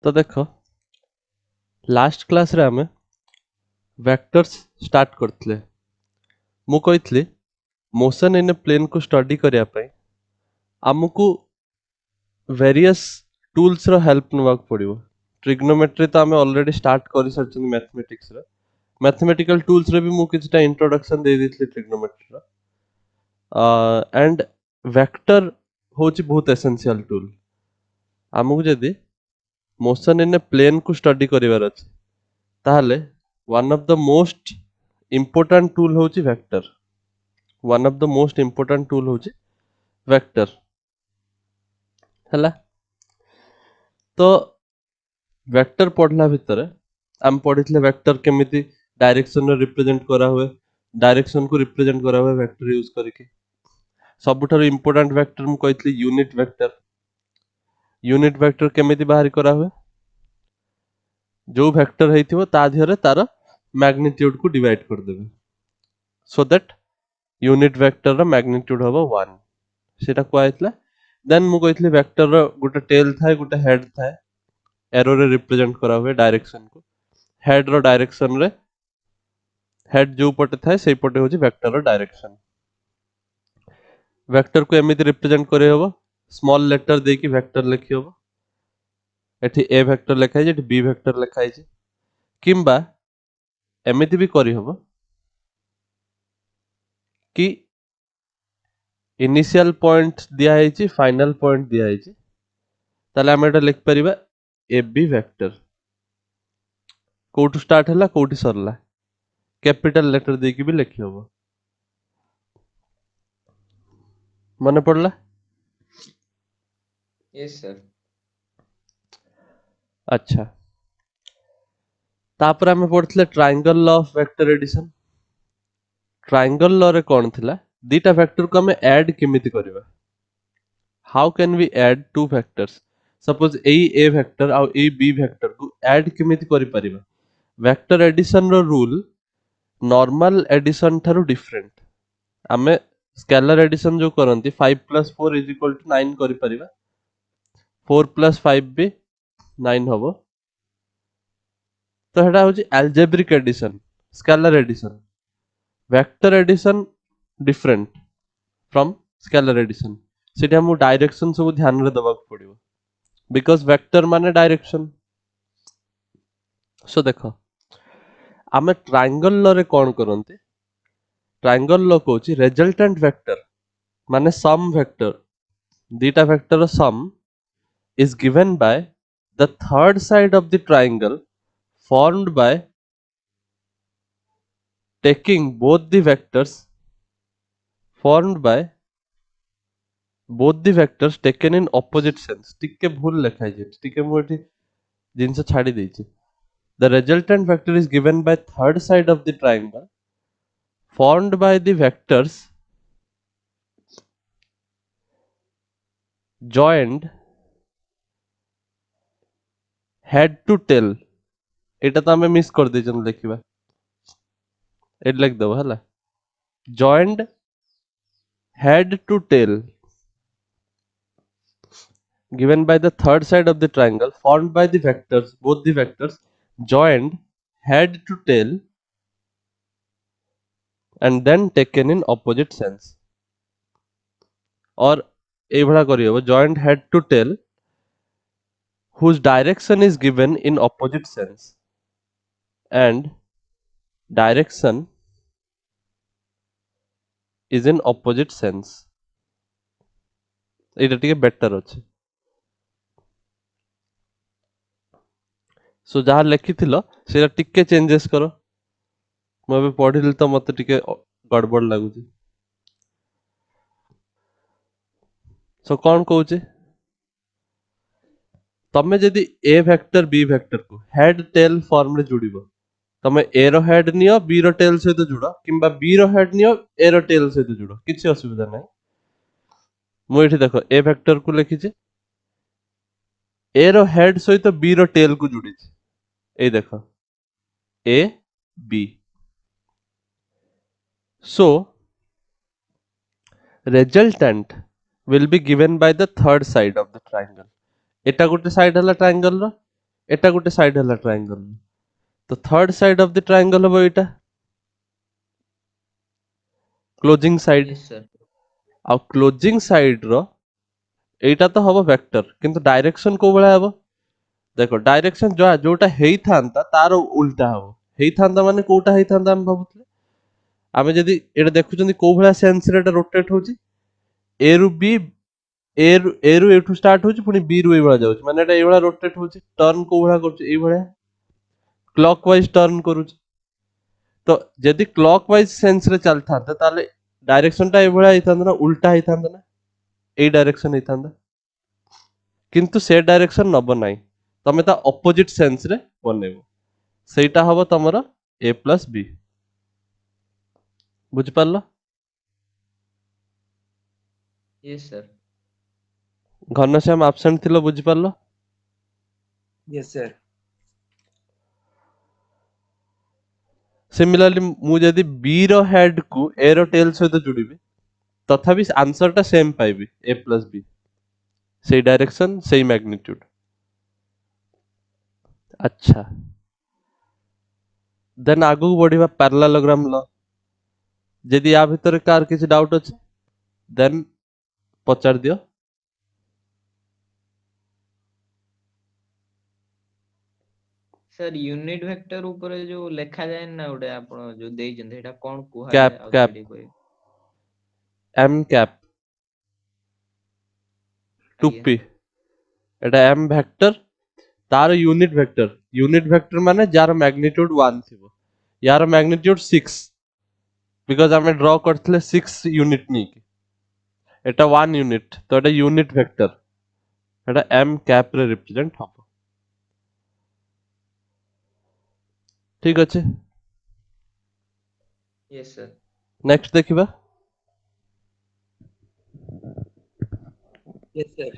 तो देख last class रे आमे वेक्टर्स स्टार्ट करथिले मु कहितली मोशन इन ए प्लेन को स्टडी करिया पई हमकु वेरियस टूल्स रो हेल्प नवाक पड़िबो। ट्रिग्नोमेट्री तो आमे ऑलरेडी स्टार्ट करि सरछन मैथमेटिक्स रे मैथमेटिकल टूल्स रे भी मु किछटा इंट्रोडक्शन दे दिथली ट्रिग्नोमेट्री रो एंड वेक्टर होची बहुत एसेंशियल टूल। हमकु जदी मोशन इन ए प्लेन को स्टडी करिवार अछि ताहले one of the most important tool होची vector. One of the most important tool होची वेक्टर हला। तो वेक्टर पढ़ला भितर हम पढ़ितले वेक्टर केमिति डायरेक्शन रे रिप्रेजेंट करा हुए, डायरेक्शन को रिप्रेजेंट करा हुए वेक्टर यूज करके। सबुठारु इंपोर्टेंट वेक्टर मु कहितली यूनिट वेक्टर। यूनिट वेक्टर केमिति बाहर करा हुए, जो वेक्टर हेतिबो ता धियरे तार मैग्नीट्यूड को डिवाइड कर देबे सो दैट यूनिट वेक्टर रो मैग्नीट्यूड हबो 1 सेटा को आइतला। देन मु कहितली वेक्टर रो गुटे टेल थाए गुटे हेड थाए, एरो रे रिप्रेजेंट करा हुए डायरेक्शन को। हेड रो डायरेक्शन रे हेड जो पटे थाए सेई पटे होची वेक्टर रो डायरेक्शन। वेक्टर को एमिति रिप्रेजेंट करे हबो, स्मॉल लेटर देकी वेक्टर लिखि हबो। एठी ए वेक्टर लिखा है, एठी बी वेक्टर लिखा है, किंबा एमिति भी करि हबो कि इनिशियल पॉइंट दिया है, फाइनल पॉइंट दिया है, ताले हम एटा लिख परिबा ए बी वेक्टर। कोठु स्टार्ट हला कोठि सरला कैपिटल लेटर देकी भी लिखि हबो। मने पड़ला? Yes sir. अच्छा, तापर हमें पढ़थिले triangle law of vector addition. Triangle law रे कोन थिला, दीटा वेक्टर को हमें ऐड केमिति करबा। How can we add two vectors? Suppose A vector आ ए बी वेक्टर को ऐड केमिति करि परिबा। वेक्टर एडिशन रो रूल नॉर्मल एडिशन थारु डिफरेंट। आमे स्केलर एडिशन जो करंती 5 + 4 = 9 करि परिबा। 4 + 5 भी 9 हबो। तो हेडा होची algebraic addition, scalar addition. Vector addition different from scalar addition. सेठी हमु डायरेक्शन सब ध्यान रे दबाक पड़िबो बिकॉज़ वेक्टर माने डायरेक्शन। सो देखो आमे ट्रायंगल लॉ रे कोन करंती, ट्रायंगल लॉ कोची रिजल्टेंट वेक्टर माने सम वेक्टर, दीटा वेक्टर रो sum is given by the third side of the triangle formed by taking both the vectors taken in opposite sense। टिके भूल लिखा है, टिके मु एठी जिंस छाड़ी देछि। The resultant vector is given by third side of the triangle formed by the vectors joined head to tail। एटा तो हमें मिस कर देछन लिखिबा, एट लिख दबो हला joined head to tail given by the third side of the triangle formed by the vectors, both the vectors joined head to tail and then taken in opposite sense। और ए भड़ा करी हो joined head to tail whose direction is given in opposite sense and direction is in opposite sense। एटा टिके better अछि। सो जहाँ लिखिथिलो सेटा टिके changes करो। मु अबे पढ़िली तो मते टिके गड़बड़ लागुची। सो कौन कहूचे, तमे जदि ए वेक्टर बी वेक्टर को हेड टेल फॉर्म रे जोड़िबो, तमे ए रो हेड नियो बी रो टेल सहित जोड़, किंबा बी रो हेड नियो ए रो टेल सहित जोड़, किछि असुविधा नै। मु एठी देखो ए वेक्टर को लिखिछि, ए रो हेड सहित बी रो टेल को जोड़िछि। ए देखो A B. So resultant will be given by the third side of the triangle। एटा गोटे साइड हला ट्रायंगल रो, एटा गोटे साइड हला ट्रायंगल तो third side of the triangle हबो एटा क्लोजिंग साइड yes sir आ क्लोजिंग साइड रो एटा तो हबो वेक्टर किंतु डायरेक्शन को बळा हबो देखो डायरेक्शन जोटा हेई थांता तार उल्टा हबो हेई थांता माने कोटा हेई थांता हम भाबुतले आमे जदी एटा देखुचंदी को भळा सेंस रे एटा रोटेट होची ए रु बी ए रु एठू स्टार्ट होची पुनी बी रु ए भळा जाउची माने एटा ए भळा रोटेट होची टर्न को भळा करची ए भळा क्लॉकवाइज टर्न करूची तो जदी क्लॉकवाइज सेंस रे चल थांता ताले डायरेक्शन टा ए भळा हेई थांता ना उल्टा हेई थांता ना ए डायरेक्शन हेई थांता किंतु से डायरेक्शन नब नाही तमे ता ऑपोजिट सेंस रे बनेबो सेटा हबो तमरो ए प्लस बी बुझ पारलो yes sir घनश्याम एब्सेंट थिलो बुझ पारलो yes sir सिमिलरली मु जदी बी रो हेड को ए रो टेल सहित जुड़ीबी तथापि आंसर टा सेम पाइबी ए प्लस बी सेई डायरेक्शन सेई मैग्नीट्यूड अच्छा देन आगु बढ़िबा पैरेललोग्राम लो जदी या भितर कार किछि डाउट अछि देन पचार दियो सर यूनिट वेक्टर ऊपर जो लिखा जाए ना उडे आपण जो देई जंदे एटा कोन कुहा कैप जाए कैप आउथरे कोइ एम कैप आज्ञा 2p एटा एम वेक्टर तार यूनिट वेक्टर माने जार मैग्नीट्यूड 1 थिबो यार मैग्नीट्यूड 6 बिकॉज आमे ड्रॉ करथले 6 यूनिट नी एटा 1 यूनिट तो एटा यूनिट वेक्टर एटा एम कैप रे रिप्रेजेंट हबो ठीक अछि यस सर नेक्स्ट देखिबा yes sir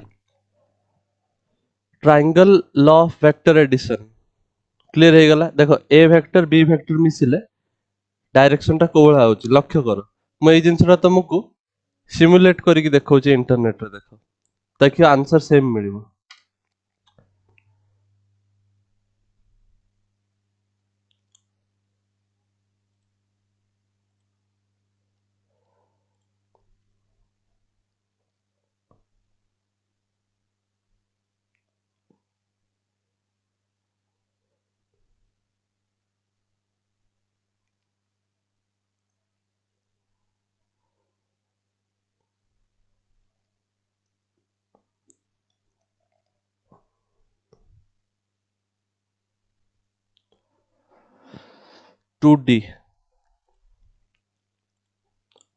triangle law of vector addition clear हे गला देखो ए वेक्टर बी वेक्टर मिसिले डायरेक्शन टा कोळा होची लक्ष्य करो म ए जिंसरा तुमको सिमुलेट करिक देखौची इंटरनेट रे देखो देखियो आंसर सेम मिलिबो 2D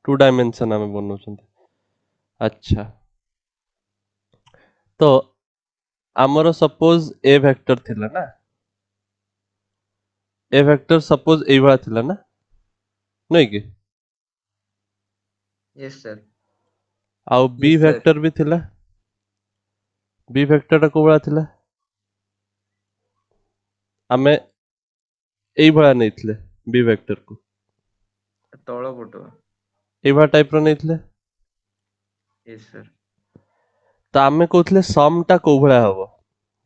2 डायमेंशन आमे बनौछंती अच्छा तो हमरो सपोज ए वेक्टर थिला ना ए वेक्टर सपोज ए वाला थिला ना नहीं कि यस सर आउ बी yes sir वेक्टर भी थिला बी वेक्टर टा को वाला थिला आमे एई वाला नहीं थिले बी वेक्टर को तळ पटो एई वाला टाइप रो नहीं थिले यस सर तो आमे कहथले सम टा को वाला हबो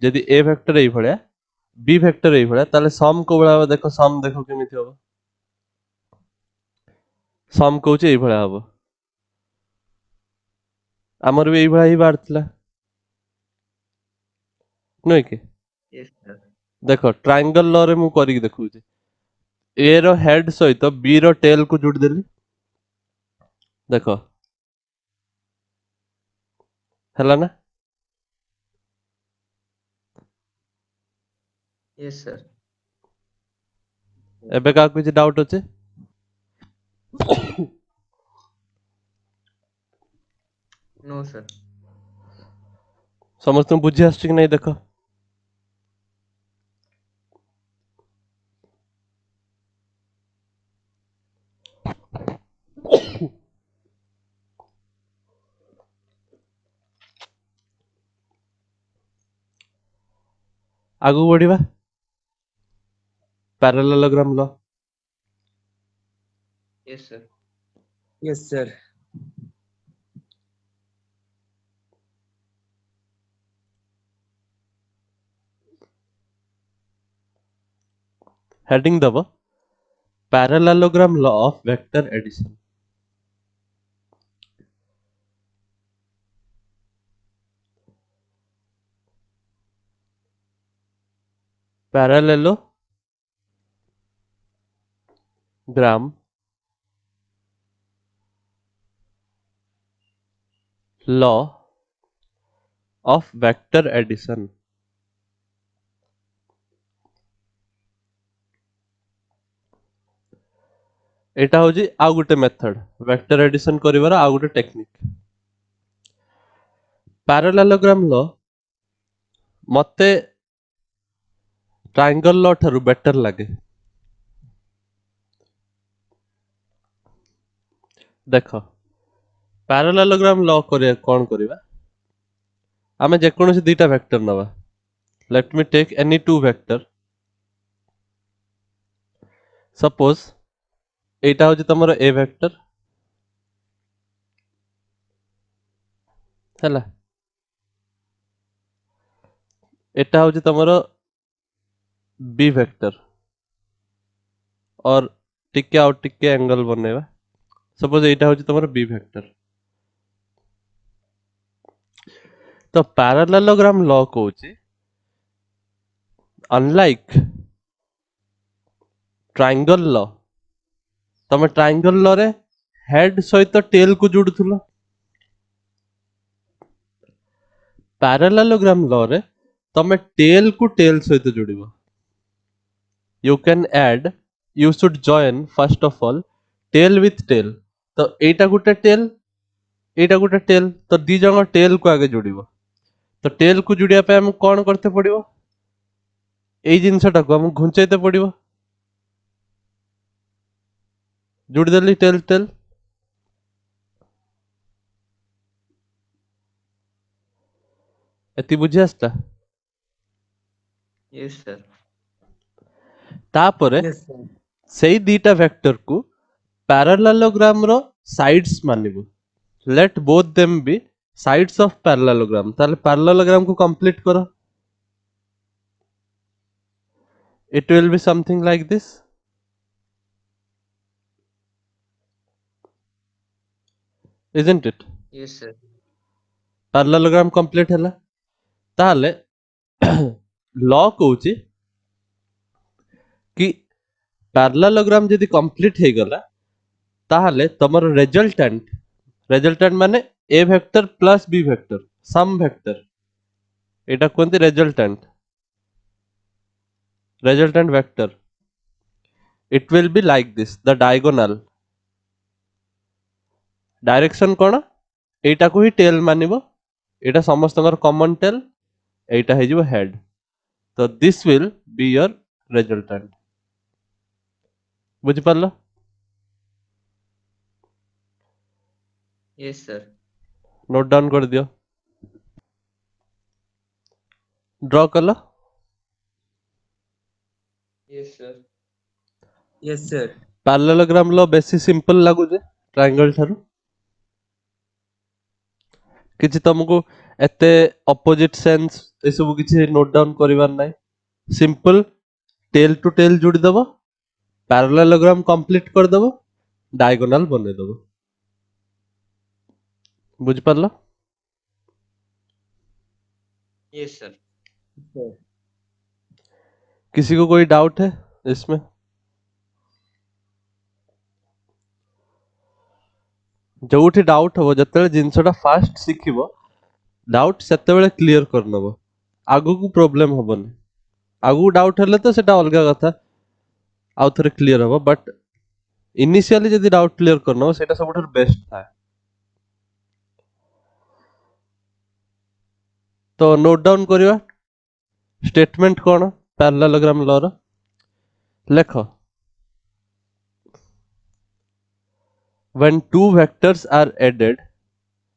यदि ए वेक्टर एई वाला बी वेक्टर एई वाला ताले सम को वाला हबो देखो सम देखो केमिति हबो सम कहूचे एई वाला हबो हमर भी एई वाला ही बारथला नहीं कि यस सर देखो ट्रायंगल लॉ रे मु करिक देखौची ए रो हेड सहित बी रो टेल को जोड़ देली देखो हला ना यस सर एबे का कुछ डाउट होचे नो सर समस्त बुझी आछी कि नहीं देखो आगु बढ़िबा parallelogram law yes sir yes sir heading दब parallelogram law of vector addition. Parallelogram law of vector addition. एटा होजी आउ गुटे मेथड वेक्टर एडिशन करिवार आउ गुटे टेक्निक। पैरेललोग्राम लॉ मते ट्रायंगल लॉ ठारू बेटर लगे। देख पैरेललोग्राम लॉ करिया कोन करिवा आमे जे कोनोसी दुईटा वेक्टर नवा। Let me take any two vector. Suppose एटा होजी तमरो ए वेक्टर हैला, एटा होजी तमरो बी वेक्टर और टिके आउ टिके एंगल बनेवा। सपोज एटा होजी तमरो बी वेक्टर। तो पैरेललोग्राम लॉ कहूची अनलाइक ट्रायंगल लॉ तमे ट्रायंगल लॉ रे हेड सहित टेल को जोड़ुथुलो, पैरेललोग्राम लॉ रे तमे टेल को टेल सहित जोड़िबो। You can add you should join first of all tail with tail. तो एटा गुटे टेल एटा गुटे टेल तो दी जंग टेल को आगे जोड़िबो। तो टेल को जोड़िया पे हम कोन करते पड़िबो एई जिंसटा को हम घुंचाइते पड़िबो। जोड़ी देली टेल टेल। एति बुझी आस्ता। Yes sir. तापरे Yes, sir. सेई दीटा वेक्टर को पैरेललोग्राम रो साइड्स मानिबो। Let both them be sides of parallelogram. ताले पैरेललोग्राम को कंप्लीट करो। It will be something like this. Isn't it? Yes sir. Parallelogram complete हैला ताले लॉ कहूची कि पैरेललोग्राम जदी कंप्लीट हे गला ताहले तमर रिजल्टेंट माने A vector plus B vector sum vector एटा कोनती resultant vector. It will be like this the diagonal direction कोन एटा को he tell मानिबो। Etah समस्तकर common tell एटा हे जिवो हेड। तो this will be your resultant. बुझि पारलो? Yes sir. नोट डाउन कर दियो। ड्रॉ कलो। Yes sir. Yes, sir. Parallelogram law बेसी सिंपल लागु जे ट्रायंगल थारु किछि तुमको एते ऑपोजिट सेंस ए सब किछि नोट डाउन करिवार नै। सिंपल टेल टू टेल जोड़ी दबो, पैरेललोग्राम कंप्लीट कर दबो, डायगोनल बने दबो। बुझ पारलो? Yes sir. Sir. किसी को कोई डाउट है इसमें? जोठी डाउट हो जतले जिंसटा फास्ट सिखिबो डाउट सेते बेले क्लियर कर नबो। आगु को प्रॉब्लम होबनी। आगु डाउट हले तो सेटा अलगा कथा आउ थरे क्लियर हो बट इनिशियली जदी डाउट क्लियर करनो सेटा सबठर बेस्ट था। तो नोट डाउन करिवा स्टेटमेंट कोन पैरेललोग्राम लॉ रो लेखो। When two vectors are added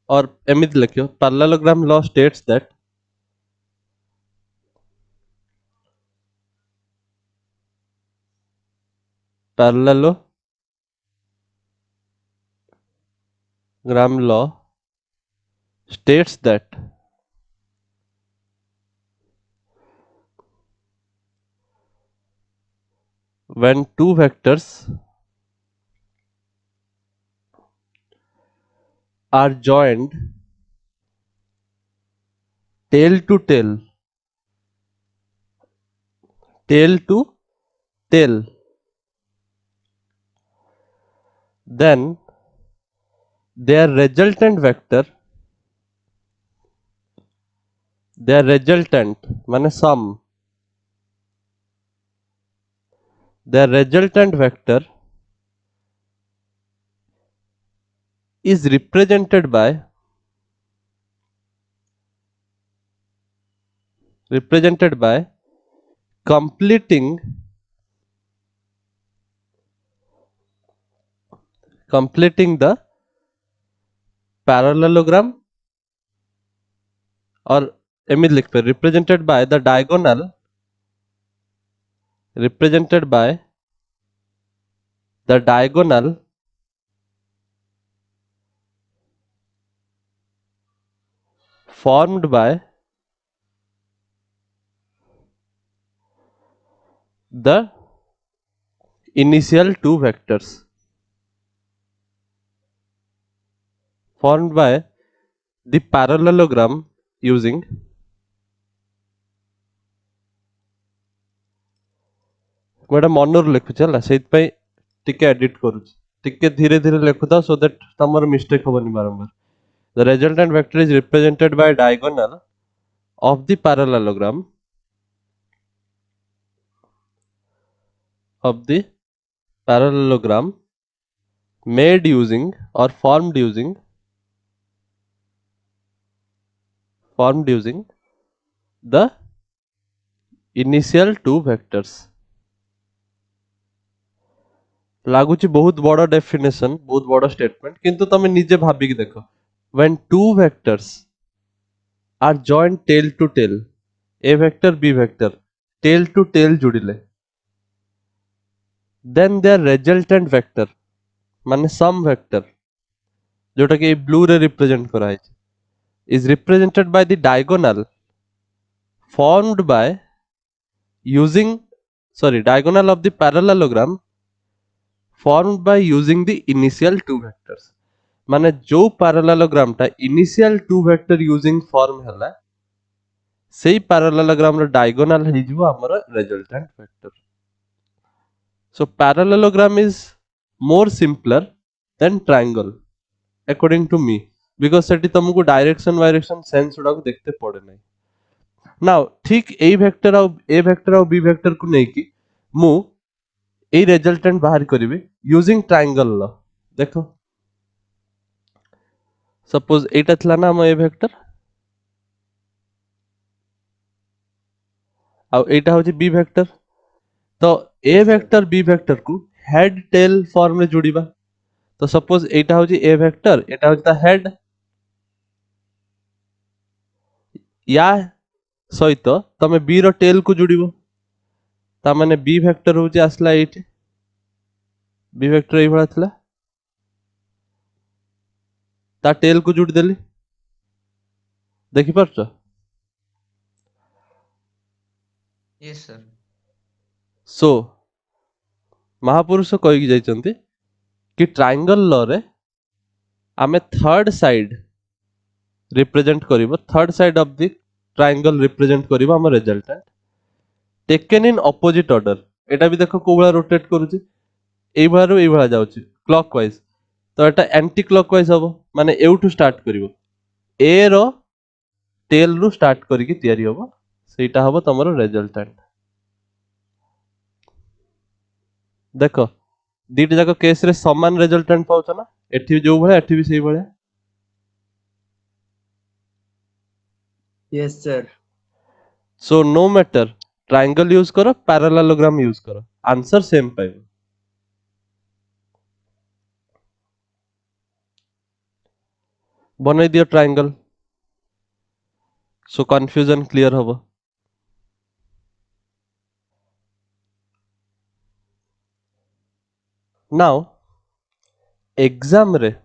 or एमिति लिखियो parallelogram law states that parallelogram law states that when two vectors are joined tail to tail then their resultant মানে sum, their resultant vector is represented by completing the parallelogram or एमित लिख पे represented by the diagonal formed by the initial two vectors formed by the parallelogram using मैं मनर लिखुच से टिके edit करूँ टिके धीरे धीरे लिखुता सो दैट तमर मिस्टेक होबनी बारंबार the resultant vector is represented by diagonal of the parallelogram made using or formed using the initial two vectors लागुची बहुत बड़ा डेफिनेशन बहुत बड़ा स्टेटमेंट किंतु तमे निजे भाबी कि देखो when two vectors are joined tail to tail a vector b vector tail to tail जुड़िले then their resultant vector माने sum vector जोटा कि ब्लू रे रिप्रेजेंट करा है is represented by the diagonal formed by diagonal of the parallelogram formed by using the initial two vectors माने जो parallelogram टा initial two vector using form हैला सेही parallelogram रो diagonal है जो हमारा resultant vector so parallelogram is more simpler than triangle according to me because सेठी तुमको direction sense उड़ा को देखते पड़े नहीं नाउ ठीक ए वेक्टर और बी वेक्टर को नहीं कि मु ए रिजल्टेंट बाहर करिवे यूजिंग ट्रायंगल ल देखो सपोज एटा थला ना हम ए वेक्टर आ एटा होची बी वेक्टर तो ए वेक्टर बी वेक्टर को हेड टेल फॉर्म में जोड़ीबा तो सपोज एटा होची ए वेक्टर एटा होची ता हेड या सहित तमे बी रो टेल को जोड़ीबो ता माने बी वेक्टर होची आसला एठी बी वेक्टर एई भला थला ता टेल को जोड़ी देली देखि परछ यस सर सो महापुरुष कहि जाइचंती कि ट्रायंगल ल रे आमे थर्ड साइड रिप्रेजेंट करिवो third side of the triangle represent करिवो हम resultant taken in opposite order एटा भी देखो कोबला रोटेट करूची एई भारो एई भाला जाउची क्लॉकवाइज तो एटा एंटी क्लॉकवाइज हबो माने एउठू स्टार्ट करिवो ए रो टेल रु स्टार्ट करिकि तयारी हबो सेटा हबो तमरो रिजल्टेंट देखो दीट जाको केस रे समान रिजल्टेंट पाउछ ना एठी जो भले एठी भी सेही भले Yes, sir. So no matter triangle use करो पैरेललोग्राम यूज करो आंसर सेम पाइबो बनै दियो ट्रायंगल सो कंफ्यूजन क्लियर हबो नाउ एग्जाम रे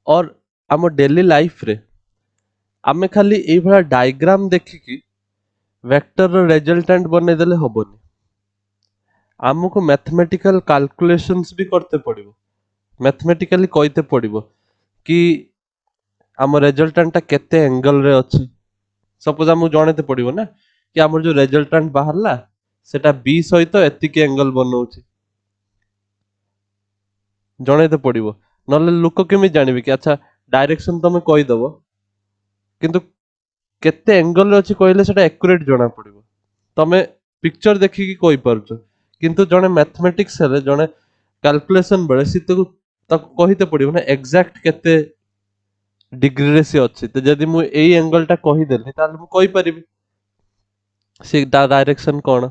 और आम डेली लाइफ रे आमे खाली एई भला डायग्राम देखिकी वेक्टर रो रिजल्टेंट बनै देले हबोनी ଆମକୁ ମ୍ୟାଥମେଟିକାଲ କାଲକୁଲେସନ୍स ବି करते पड़िबो मैथमेटिकली कहते पड़िबो कि आम रेजल्टेंट टा केते एंगल रे अछि सपोज हमକୁ जणेते पड़िबो ना कि हमर जो रेजल्टेंट बाहरला सेटा बी सहित एतिके एंगल बनौछि जणेते पड़िबो नले लोक केमि जानिबे कि अच्छा डायरेक्शन तमे कहि दबो किंतु केते एंगल रे अछि कहले सेटा एक्यूरेट जणा पड़िबो तमे पिक्चर देखि कि कहि परछो किंतु जणे मैथमेटिक्स रे जणे कैलकुलेशन बेले सितको ताको कहिते पड़िबो ना एग्जैक्ट केते डिग्री रे से अछि त जदि मु एई एंगल टा कहि देली ताले मु कहि परिबि से डायरेक्शन कोन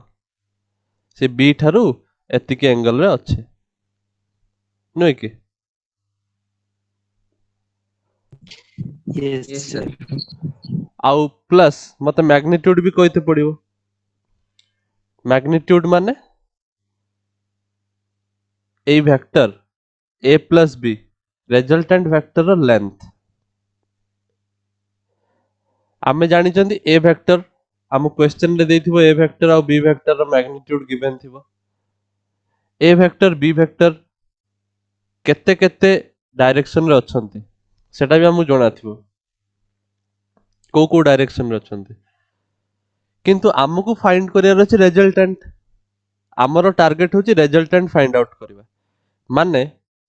से बी ठारू एतिके एंगल रे अछि नुय कि Yes, Yes, sir. sir. आउ प्लस मते मैग्नीट्यूड भी कहिते पड़िबो मैग्नीट्यूड माने A vector A plus B resultant vector रो लेंथ आमे जानि चंदी ए वेक्टर हम क्वेश्चन रे देथिबो ए वेक्टर और बी वेक्टर रो मैग्नीट्यूड गिवन थिबो ए वेक्टर बी वेक्टर केते केते डायरेक्शन रे अछंती सेटा भी हमु जणा थिबो को डायरेक्शन रे अछंती किंतु हमकु फाइंड करियर अछि रिजल्टेंट हमरो टारगेट होछि रिजल्टेंट फाइंड आउट करबा माने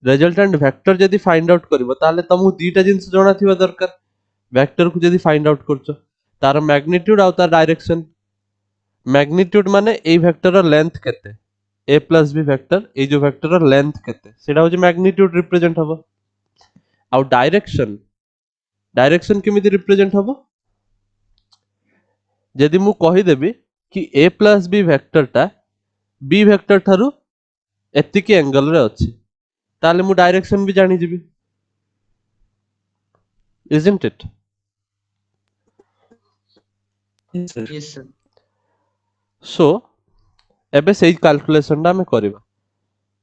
रिजल्टेंट वेक्टर जदि फाइंड आउट करबो ताले तमु दीटा जिंस जणा थिबा दरकार वेक्टर को जदि फाइंड आउट करछो तार मैग्नीट्यूड आउ तार डायरेक्शन मैग्नीट्यूड माने ए वेक्टर रो लेंथ केते ए प्लस बी वेक्टर ए जो वेक्टर रो लेंथ केते सेटा होछि मैग्नीट्यूड रिप्रेजेंट हबो आउ डायरेक्शन डायरेक्शन केमिति रिप्रेजेंट हबो जदि मु कहि देबी कि ए प्लस बी वेक्टर टा बी वेक्टर ठारू एतिके एंगल रे अछि ताले मु डायरेक्शन भी जानि जिबी isn't it Yes, sir. Yes, sir. so एबे सेही कैलकुलेशन टा हमें करिबा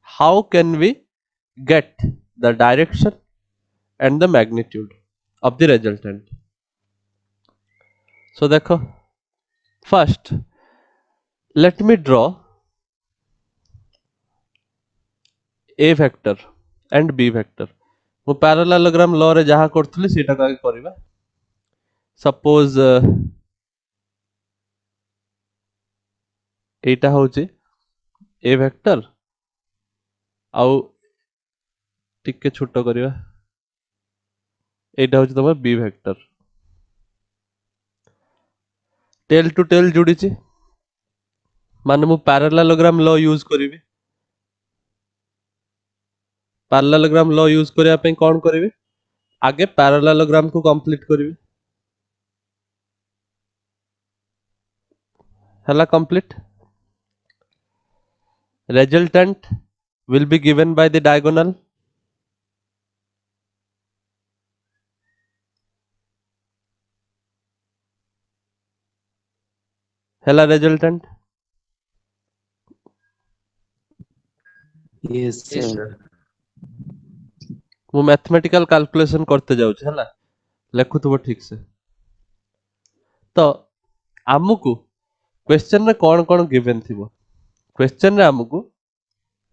how can we get the direction and the magnitude of the resultant so देखो first let me draw a vector and b vector मु पैरेललोग्राम लॉ रे जहा करथली सेटा का करिबा सपोज एटा होची a vector आउ टिके छोटो करिबा एटा होची तमर b vector tail to tail जुडिची माने मु पैरेललोग्राम लॉ यूज करिवि पैरेललोग्राम लॉ यूज करिया पे कोन करिवि आगे पैरेललोग्राम को कंप्लीट करिवि हला complete resultant will be given by the diagonal hela resultant Yes, Yes, sir. sir. मु मैथमेटिकल कैलकुलेशन करते जाउछ हला लेखुथबो ठीक से तो आमुको क्वेश्चन रे कोन कोन गिवन थिबो क्वेश्चन रे आमुको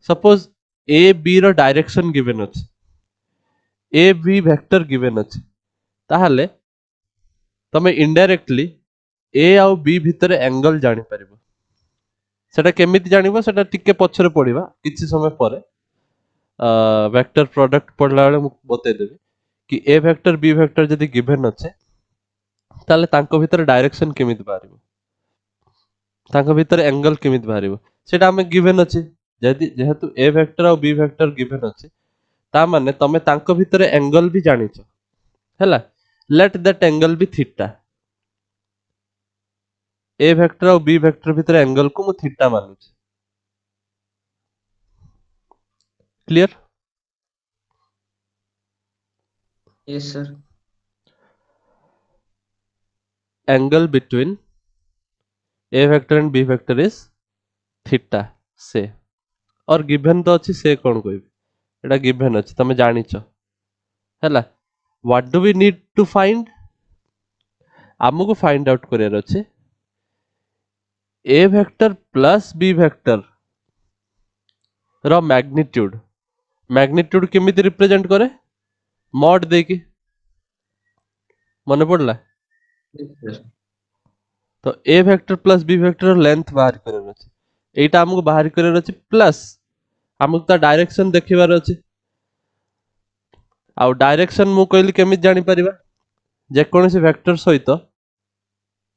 सपोज ए बी रो डायरेक्शन गिवन अछि ए बी वेक्टर गिवन अछि ताहाले तमे इनडायरेक्टली ए आउ बी भितर एंगल जानि परिबो सेटा केमिति जानिबो सेटा टिके पछरे पडिबा किछि समय परे वेक्टर प्रोडक्ट पढला बेले मु बतै देबी कि ए वेक्टर बी वेक्टर जदि गिवन अछि ताले तांको भितर डायरेक्शन केमिति बारिबो तांको भितर एंगल केमिति बारिबो सेटा हमें गिवन अछि जदि जेहेतु ए वेक्टर और बी वेक्टर गिवन अछि ता माने तमे तांको भितर एंगल भी जानिछ हैला let that angle be theta A vector और बी वेक्टर भितर एंगल को मु थीटा मानुछि clear Yes, sir. angle between a vector and b vector is theta से और गिवन तो अछि से कोन कोइ एटा गिवन अछि तमे जानिछ हैला what do we need to find हमको फाइंड आउट करियर अछि a vector plus b vector ର मैग्निट्यूड केमिति रिप्रेजेंट करे मॉड देकी मन पड़ला Yes, sir. तो A vector plus B vector length बाहर करन अछि एटा हमको बाहर करन अछि प्लस हमको ता डायरेक्शन देखिबार अछि आ डायरेक्शन मु कहली केमिति जानि परिबा जे कोनोसी वेक्टर सहित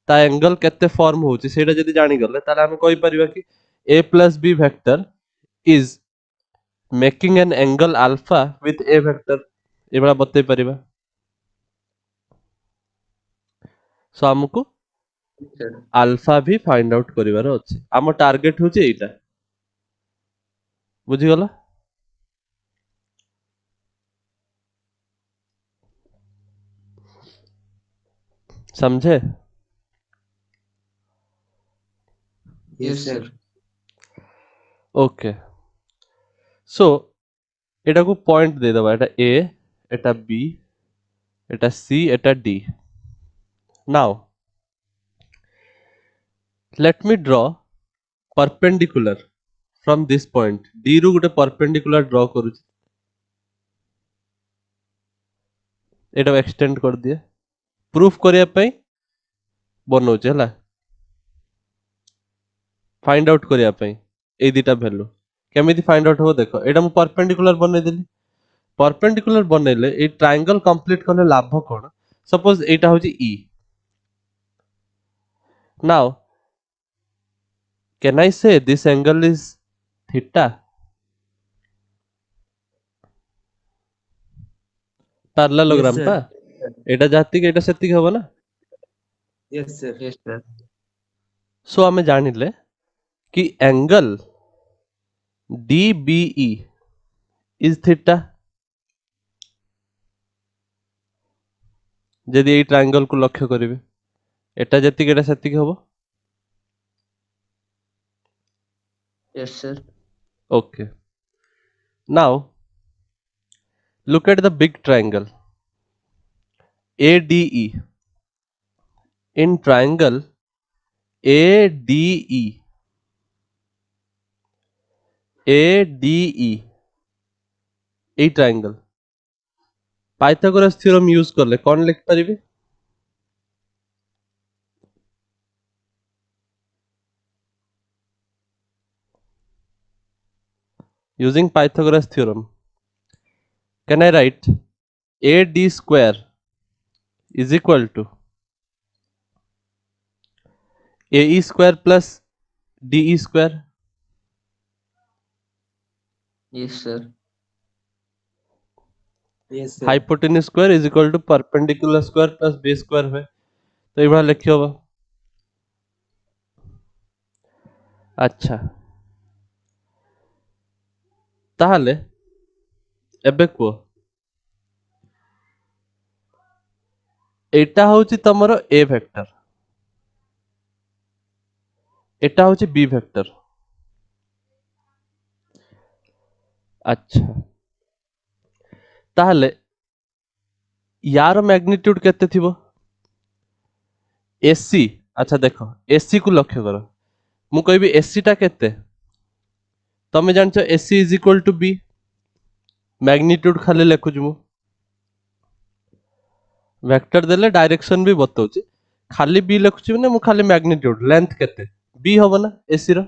ता एंगल केते फॉर्म होउची सेटा जदी जानि गले ताले हम कहि परिबा कि a plus b vector is making an angle alpha with a vector एबा बतै परिबा सो हमको Yes, sir. अल्फा भी फाइंड आउट करिवार अछि हम टारगेट होची एटा बुझी गला समझे Yes, Yes, sir. sir. Okay so एटा को पॉइंट दे दबा एटा ए एटा B Etah C Etah D now let me draw perpendicular from this point D रु गोटे परपेंडिकुलर ड्रॉ करूची एटा एक्सटेंड कर दिए प्रूफ करिया पई बनौचे हला फाइंड आउट करिया पई ए दिटा वैल्यू केमिति फाइंड आउट हो देखो एटा मु परपेंडिकुलर बनै देली परपेंडिकुलर बनैले ए ट्रायंगल कंप्लीट करले लाभ कोन सपोज एटा होची ई नाउ कैन आई से this angle is theta Yes, parallelogram पा sir. एटा जाति के एटा सेति के होबो ना Yes, sir. Yes, sir. सो हमें जानिले कि एंगल DBE इज थीटा जदि एई ट्रायंगल को लक्ष्य करिवे एटा जति के एटा सेति के होबो Yes, sir. Okay now look at the big triangle ADE in triangle ADE ADE A triangle Pythagoras theorem use करले कौन लिख परिबे using Pythagoras theorem can I write AD square is equal to AE square plus DE square Yes, sir. Yes, sir. hypotenuse square is equal to perpendicular square plus base square है तो ये बार लिखियो बा अच्छा ताहले एबे को एटा होची तमरो ए वेक्टर एटा होची बी वेक्टर अच्छा ताहले यार मैग्नीट्यूड केते थिबो एसी अच्छा देखो एसी को लक्ष्य करो मु कहबी एसी टा केते तमे जानछो AC is equal to B magnitude खाली लिखुछु मु वेक्टर देले डायरेक्शन भी बतौची खाली बी लिखुछु ने मु खाली मैग्नीट्यूड लेंथ केते बी होबो ना एसी रो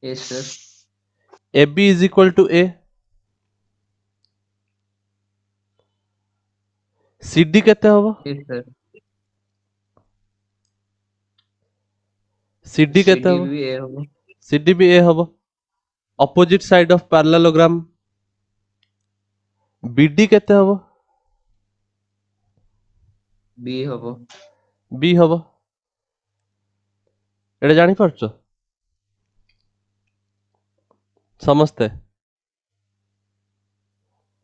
Yes, sir. AB is equal to a CD केते होबो Yes, sir. CD केते होबो भी A होगा. CD भी ए होबो opposite side of parallelogram BD केते होबो B होगा. बी होबो एटा जानि परछो समझते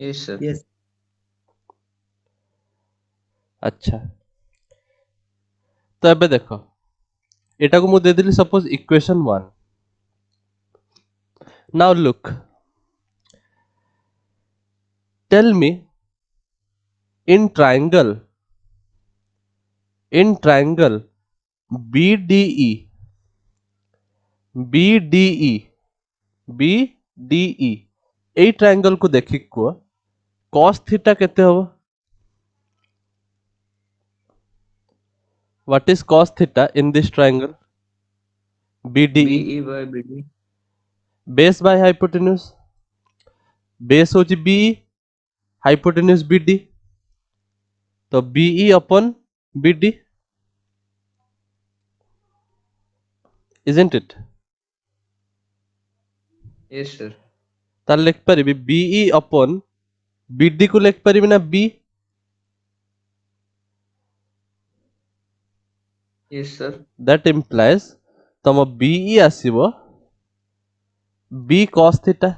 Yes, sir. Yes. अच्छा तो एबे देखो एटा को मु दे देली suppose equation 1 now look tell me in triangle BDE B D E एई ट्रायंगल को देखि को cos थीटा केते हो what is cos theta in this triangle BDE BE by BD. Base by hypotenuse base होची BE हाइपोटेन्यूज BD तो BE upon BD isn't it Yes, sir. तार लिख परिबी BE upon BD को लिख परिबी ना B Yes, sir. that implies तम BE आसीबो B cos theta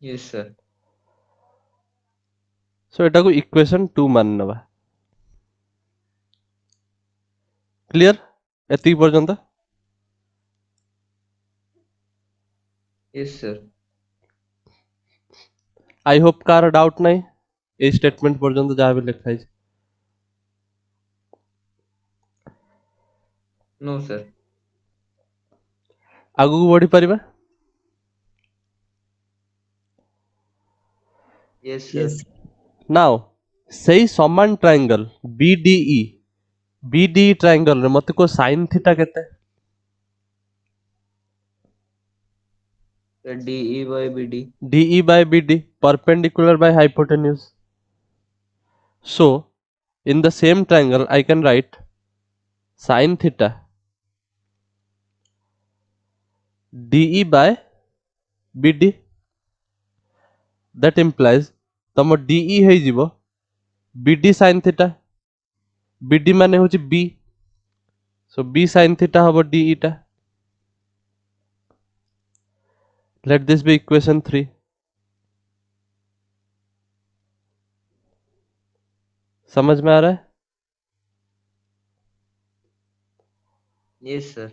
Yes, sir. सो एटा को equation 2 मान नबा क्लियर एति पर्यंत Yes, sir. I hope car doubt नहीं ए स्टेटमेंट पर्यंत जहाँ भी लिखा है No, sir. आगु को बढ़ी परिबा Yes, sir. Yes. नाउ सही समान ट्रायंगल BDE ट्रायंगल रे मते को sin थीटा केते The DE by BD. DE by BD perpendicular by hypotenuse so in the same triangle I can write sin theta DE by BD that implies तम DE है जीवो BD sin theta BD माने होची B so B sin theta हबो DE टा let this be equation 3 समझ में आ रहा है Yes, sir.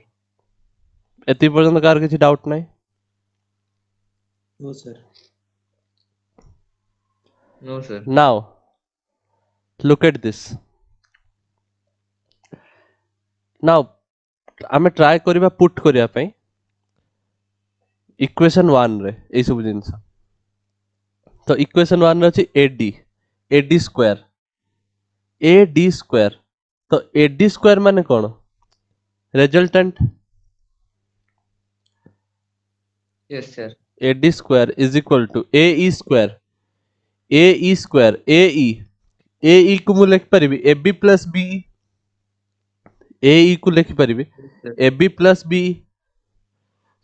एति पर्यंत कार किसी डाउट नहीं No, sir. No, sir. now look at this now आमे ट्राई करिबा पुट करिया पई इक्वेशन 1 रे ए सब जिंस तो इक्वेशन 1 रे अछि AD स्क्वायर तो AD स्क्वायर माने कोन resultant Yes, sir. AD square is equal to AE square AE को मु लिख परिबी AB plus BE AE को लिख परिबी Yes, sir. AB plus BE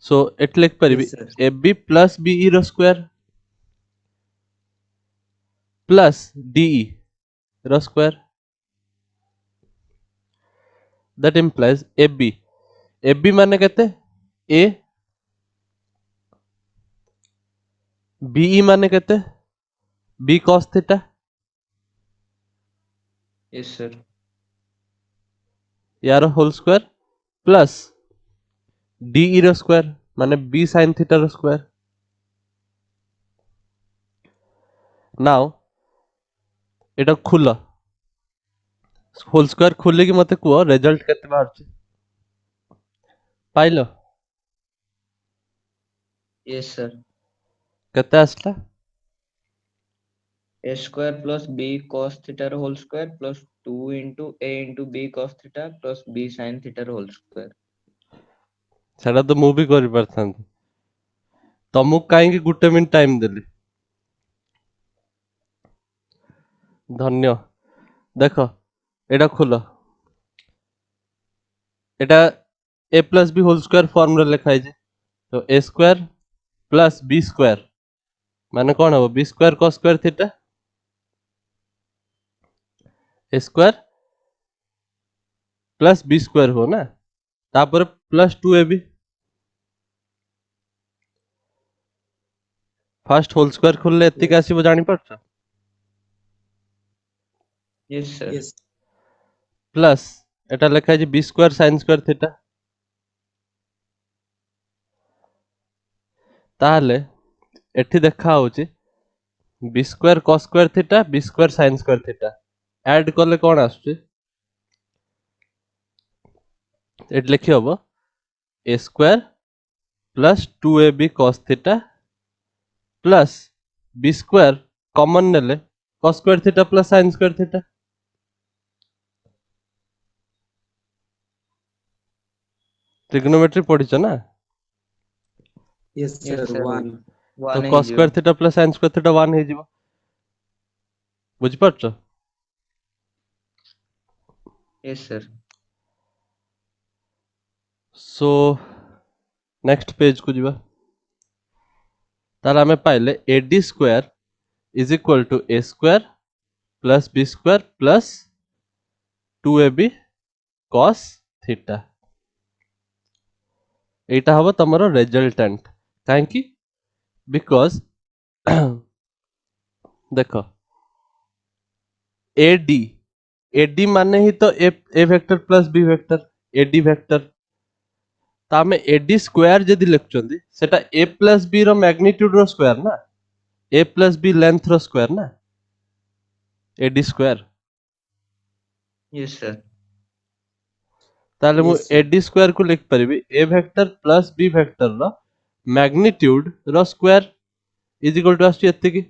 so एट लिख परिबी Yes, sir. AB plus BE रो स्क्वायर प्लस DE रो स्क्वायर that implies AB माने केते A BE माने केते B cos theta Yes, sir. यार होल स्क्वायर प्लस DE रो स्क्वायर माने B sin theta rho square now एटा खुला होल स्क्वायर खोले कि मते कुह रिजल्ट केते बाहरची पाइलो Yes, sir. केते आसला A square plus B cos theta whole square plus 2 into A into B cos theta plus B sin theta whole square. सेटा तो मु भी करि परथांती तमु काहे कि गुटे मिनिट टाइम देली धन्य देखो एटा खोलो एटा A plus B whole square form रे लिखा है तो A square plus B square माने कोन हो B square cos square theta A square plus B square हो ना तापर plus 2AB first whole square खोलले एतिक आसीबो जानि परछ Yes, sir. Yes. प्लस एटा लिखा है B square sin square theta ताहले एठी देखा होची B square cos square theta B square sin square theta add करले कोन आछी एट लिखि हबो A square plus 2ab cos theta plus B square common नेले cos square theta plus sin square theta. Trigonometry पढ़िଛ ना? Yes, yes sir. sir, One. तो one cos स्क्वायर ହେଇଯିବ। Theta plus sin square theta 1 ହେଇଯିବ। ବୁଝିପାରୁଛ? yes sir, so next page को ଯିବା। तार आमे पाइले ad square is equal to a square plus b square plus 2ab cos theta. एटा हबो तमरो रिजल्टेंट। काहे बिकॉज देखो AD AD माने ही तो A vector plus B vector AD vector. तो आमे AD स्क्वायर जदि लिखुचंदी सेटा A प्लस B रो मैग्नीट्यूड रो स्क्वायर ना, A plus B length row square ना, AD स्क्वायर। yes sir, ताले मु Yes, sir. AD स्क्वायर को लिख परिबी A vector plus B vector रो मैग्नीट्यूड रो स्क्वायर इज इक्वल टू आसी एत्ते की।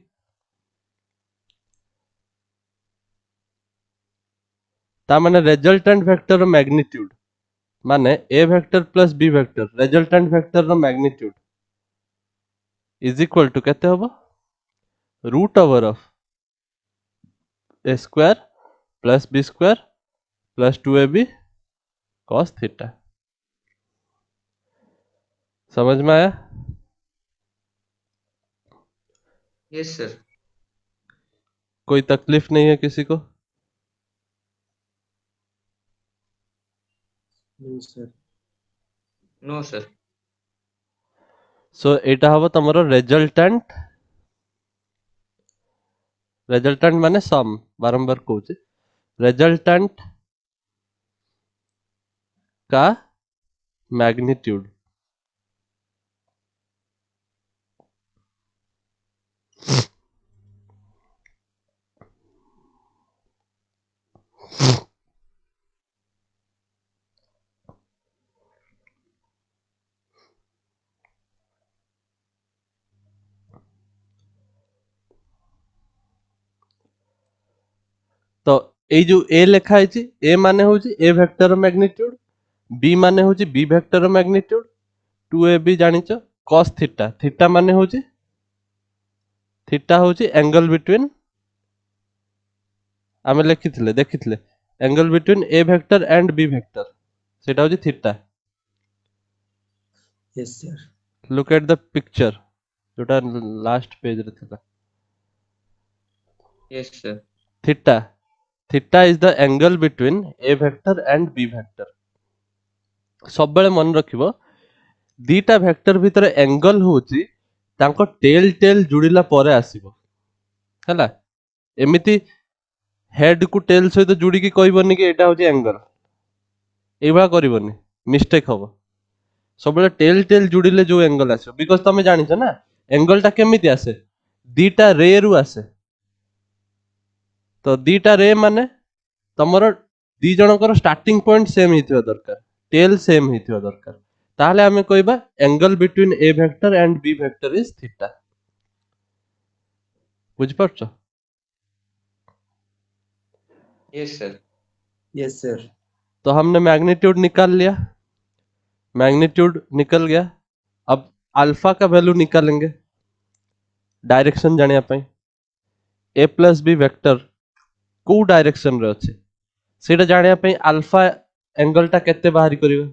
ता माने रिजल्टेंट वेक्टर रो मैग्नीट्यूड माने A vector plus B vector resultant vector रो मैग्नीट्यूड इज इक्वल टू केते होबो root over of A square plus B square plus 2ab cos theta. समझ में आया? yes sir, कोई तकलीफ नहीं है किसी को? No, sir. no sir, सो एटा हबो तमरो रिजल्टेंट। रिजल्टेंट माने सम बारंबार कहूचे रिजल्टेंट का मैग्नीट्यूड। तो ए जो ए लिखा है ए माने होची ए वेक्टर मैग्नीट्यूड, बी माने होची बी वेक्टर मैग्नीट्यूड, 2ab जानिचो cos थीटा। थीटा माने होची थीटा होची एंगल बिटवीन आमे लिखिथिले देखिथिले angle between A vector and B vector सेटा होची theta. Yes, sir. Look at the picture जोटा लास्ट पेज रे थिला। yes sir, theta theta is the angle between A vector and B vector. सब बेले मन रखिबो दीटा वेक्टर भितर एंगल होची तांको टेल टेल जुड़िला परे आसीबो हैला। एमिति हेड को टेल सहित जुड़ी की कहबनी कि एटा होची एंगल एबा करबनी मिस्टेक हबो। सब बेले टेल टेल जुड़िले जो एंगल आसे बिकॉज़ तमे जानिछो ना एंगल टा केमिति आसे दीटा रे रु आसे। तो दीटा रे माने तमरो दी जनकर स्टार्टिंग पॉइंट सेम हिथिबा दरकार, टेल सेम हिथिबा दरकार, ताहले आमे कहबा angle between A vector and B vector is theta. बुझ पारछो? yes sir, Yes, sir. तो हमने मैग्नीट्यूड निकाल लिया, मैग्नीट्यूड निकल गया। अब अल्फा का वैल्यू निकालेंगे डायरेक्शन जानिया पई। ए प्लस बी वेक्टर को डायरेक्शन रे अछि सेटा जानिया पई अल्फा एंगल टा केते बाहरी करिवे।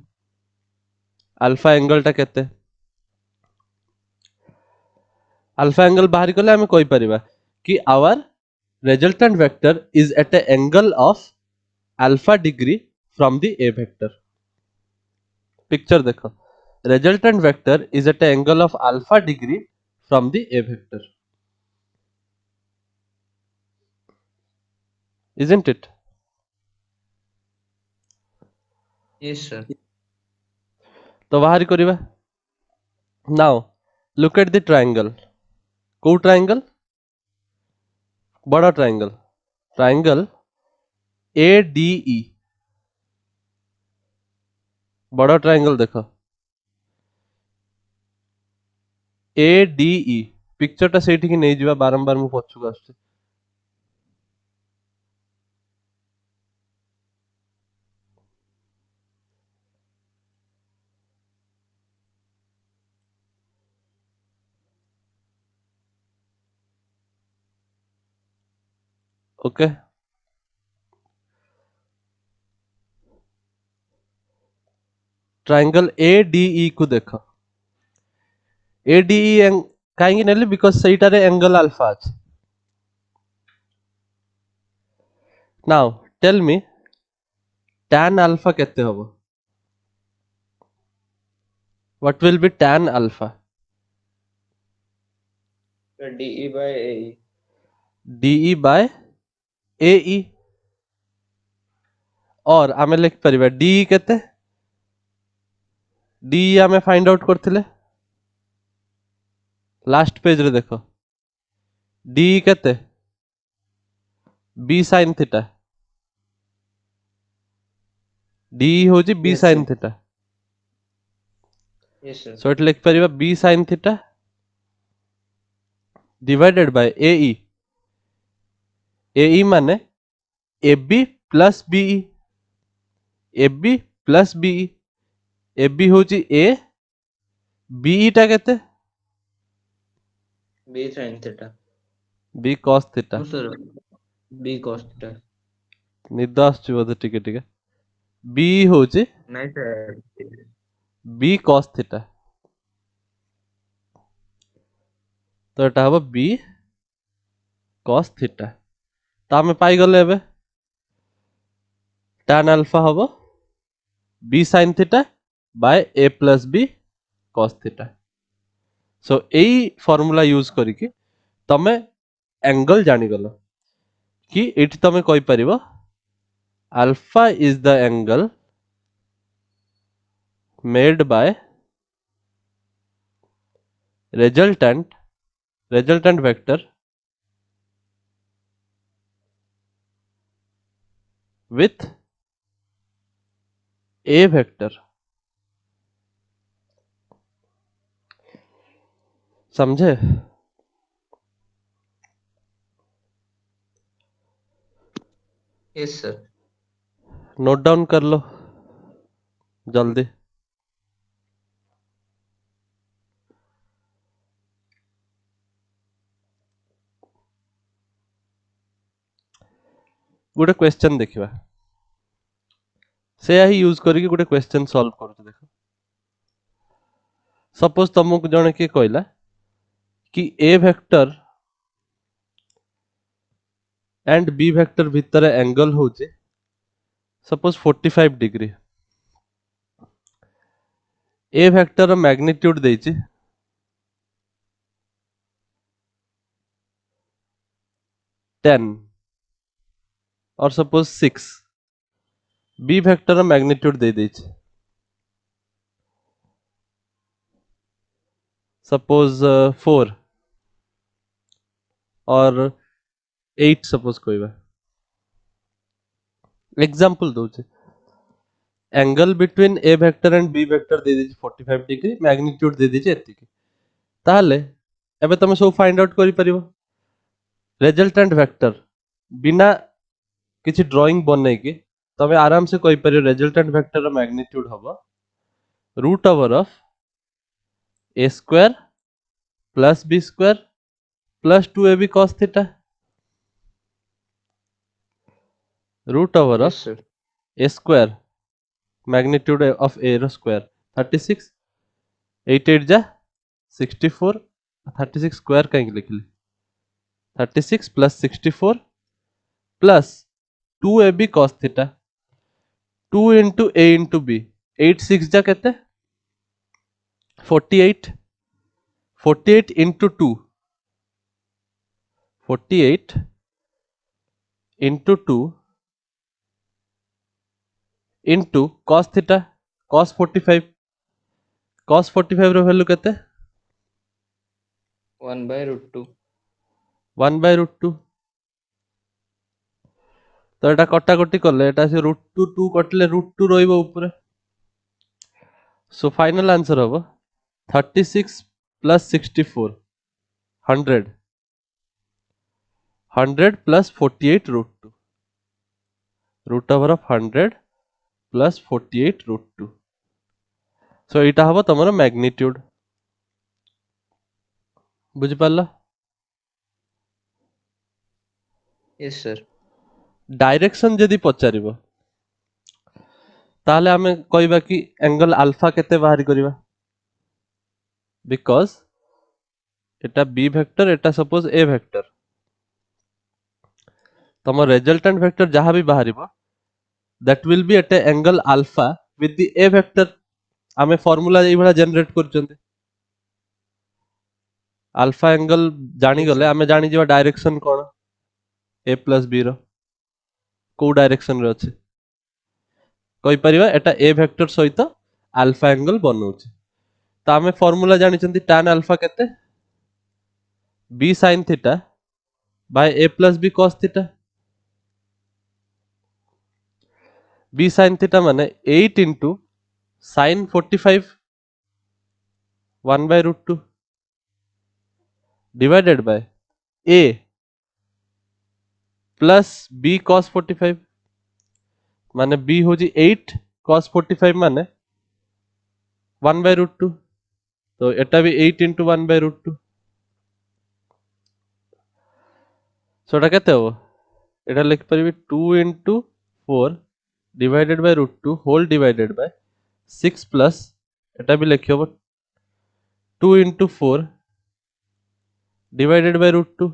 अल्फा एंगल टा केते अल्फा एंगल बाहरी कले हमें कहि परिबा कि our resultant vector is at a angle of alpha degree from the A vector. Picture देखो resultant vector is at a angle of alpha degree from the A vector, isn't it? yes sir, तो बाहरी करिबा। Now look at the triangle. को triangle बड़ा triangle triangle ADE बड़ा triangle देखो ADE पिक्चरटा सेठी की नहीं जिवा बारंबार मु पछुक आछे ओके ट्रायंगल ADE को देख ADE कहीं नेली बिकॉज सेटारे एंगल अल्फा अछि now tell me tan alpha केते होबो what will be tan alpha DE by AE. DE by AE और आमे लिख परिबा DE केते DE आमे फाइंड आउट करथिले लास्ट पेज रे देखो DE केते B sin थीटा DE होजी B Yes, sin sir. Theta Yes, sir. So एट लिख परिबा B sin theta divided by AE AE माने AB plus BE AB plus BE AB होची A BE टा केते B sin theta. B cos theta No, sir. B cos theta. निद आछी बोधे टिके टिके B होची Nice, sir. B cos theta तो एटा हबो B cos थीटा तो आमे पाई गले एबे tan अल्फा हबो B sin theta by A plus B cos theta so एई फार्मूला यूज करिकि तमे एंगल जानि गलो कि एठी तमे कहि परिबो alpha is the angle made by resultant vector with A vector समझे Yes, sir. नोट डाउन कर लो जल्दी गोटे क्वेश्चन देखिबा से ही यूज करिकि गोटे क्वेश्चन सॉल्व करू देखो सपोज तुमको जने के कहला कि A vector and B vector भितर एंगल होचे suppose 45 degree A vector magnitude देछि 10 और सपोज 6 B वेक्टर मैग्नीट्यूड दे देछि सपोज 4 और 8 सपोज कहबा एग्जांपल दोचे angle between A vector and B vector दे देछि 45 डिग्री मैग्नीट्यूड दे देछि एति ताहले एबे तमे सब फाइंड आउट करि परिबो रिजल्टेंट वेक्टर बिना किछि ड्राइंग बनै के तमे आराम से कहि परिबो रिजल्टेंट वेक्टर रो मैग्नीट्यूड हबो root over of A square plus B square plus 2AB cos theta root over Yes, of sir. A square magnitude of A रो स्क्वायर 36 8 8 जा 64 36 स्क्वायर कहीं लिखली 36 plus 64 plus 2AB cos theta 2 into A into B 8 6 जा कहते 48 48 into 2 48 into 2 into cos theta cos 45 रो value कहते 1 by root 2. 1 by root 2 तो एटा कटा कटी करले एटा से रूट 2 कटले रूट 2 रहइबो ऊपर सो फाइनल आंसर हबो 36 plus 64 100 100 plus 48 root 2 root over of 100 plus 48 root 2 so एटा हबो तमरो मैग्नीट्यूड बुझि पारला yes sir डायरेक्शन जदि पचारिबो ताहले आमे कहबा कि एंगल अल्फा केते बाहरी करबा बिकॉज एटा बी वेक्टर एटा सपोज ए वेक्टर तम रिजल्टेंट वेक्टर जहां भी बाहरिबो that will be at angle alpha with the A vector आमे फार्मूला एई भला जनरेट करचंते अल्फा एंगल जानी Yes, गले sir. आमे जानी जेबा डायरेक्शन कोन ए प्लस बी रो को डायरेक्शन रे अछि कहि परिबा एटा ए वेक्टर सहित अल्फा एंगल बनउछि त आमे फार्मूला जानि चंती tan अल्फा केते b sin theta by a plus b cos theta b sin theta माने 8 into sin 45 1 by root 2 divided by a plus b cos 45 माने b होजी 8 cos 45 माने 1 by root 2 तो एटा भी 8 into 1 by root 2 सो एटा केते हो एटा लिख परिबी 2 into 4 divided by root 2 whole divided by 6 plus एटा भी लिखि होबो 2 into 4 divided by root 2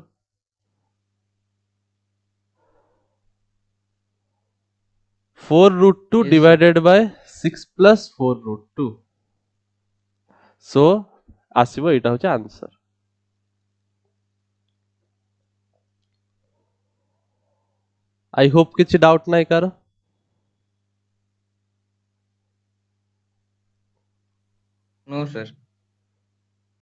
4 root 2 Yes, sir. divided by 6 plus 4 root 2 so आसीबो एटा होचे आंसर आई होप किछि डाउट नाही कार no sir